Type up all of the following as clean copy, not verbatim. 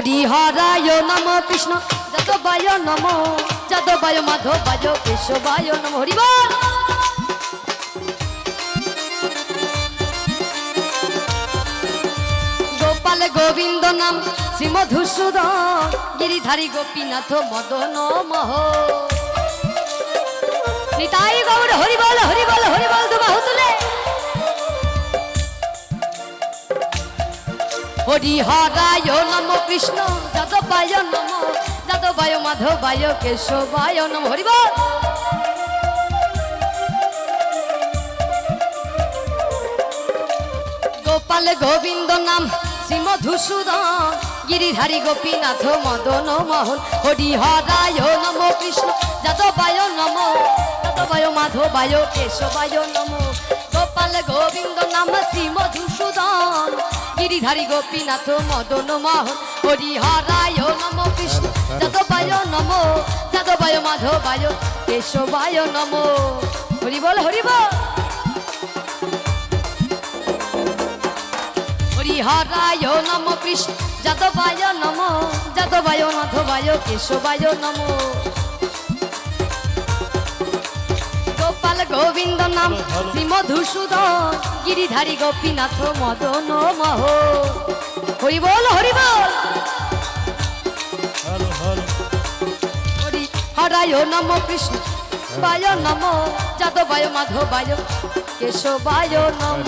হরি হরায় নম কৃষ্ণ যাদবায় নম যাদবায় মাধবায় কেশবায় নম হরি বল। গোপাল গোবিন্দ নাম শ্রী মধুসূদন গিরিধারী গোপীনাথ মদন মহ নিতাই গৌর হরি বল হরি বল হরি বল দুবাহু তুলে। হরি হরায় নম কৃষ্ণ যাদবায় নম যাদবায় মাধবায় কেশবায় নম হরি বল। গোপাল গোবিন্দ নাম শ্রী মধুসূদন গিরিধারী গোপীনাথ মদন মোহন হরি হরায় নম কৃষ্ণ যাদবায় নম যাদবায় মাধবায় কেশবায় নম। গোপাল গোবিন্দ নাম শ্রী মধুসূদন গিরিধারী গোপীনাথ মদন মোহন হরি হরায় নম কৃষ্ণ যাদবায় নম যাদবায় মাধবায় কেশবায় নম হরি বল হরি বল। হরি হরায় নম কৃষ্ণ যাদবায় নম যাদবায় মাধবায় কেশবায় নম। গোপাল গোবিন্দ নাম শ্রী মধুসূদন গিরিধারী গোপীনাথ মদন মোহ হরি বল হরি বল। হরি হরায় নম কৃষ্ণ বায় নম যাদবায় মাধবায় কেশবায় নম।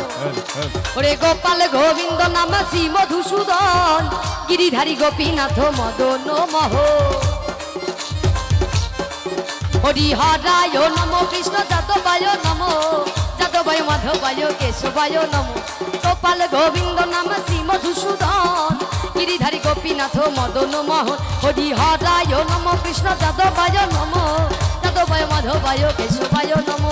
ওরে গোপাল গোবিন্দ নাম শ্রী মধুসূদন গিরিধারী গোপীনাথ মদন মোহ হরি হরায় নম কৃষ্ণ যাদবায় নম যাদবায় মাধবায় কেশবায় নম। গোপাল গোবিন্দ নাম শ্রী মধুসূদন গিরিধারী গোপীনাথ মদন মোহন হরি হরায় নম কৃষ্ণ যাদবায় নম যাদবায় মাধবায় কেশবায় নম।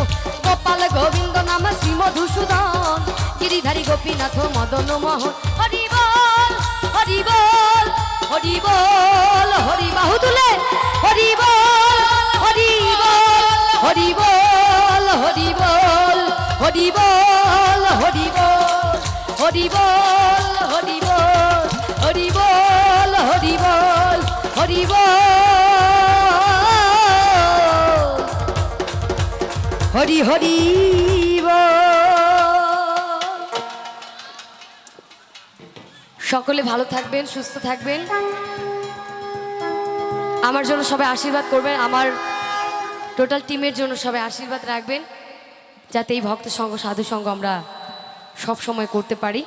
গোপাল গোবিন্দ নাম শ্রী মধুসূদন গিরিধারী গোপীনাথ মদন মোহন হরি বল হরি বল হরি বল হরি বাহু তুলে হরি বল হরি বল হরি বল হরি বল হরি বল হরি বল হরি বল হরি বল হরি বল হরি বল হরি বল হরি হরি সকলে ভালো থাকবেন সুস্থ থাকবেন আমার জন্য সবাই আশীর্বাদ করবেন আমার টোটাল টিমের জন্য সবাই আশীর্বাদ রাখবেন যাতে এই ভক্ত সঙ্গ সাধু সঙ্গ আমরা সব সময় করতে পারি।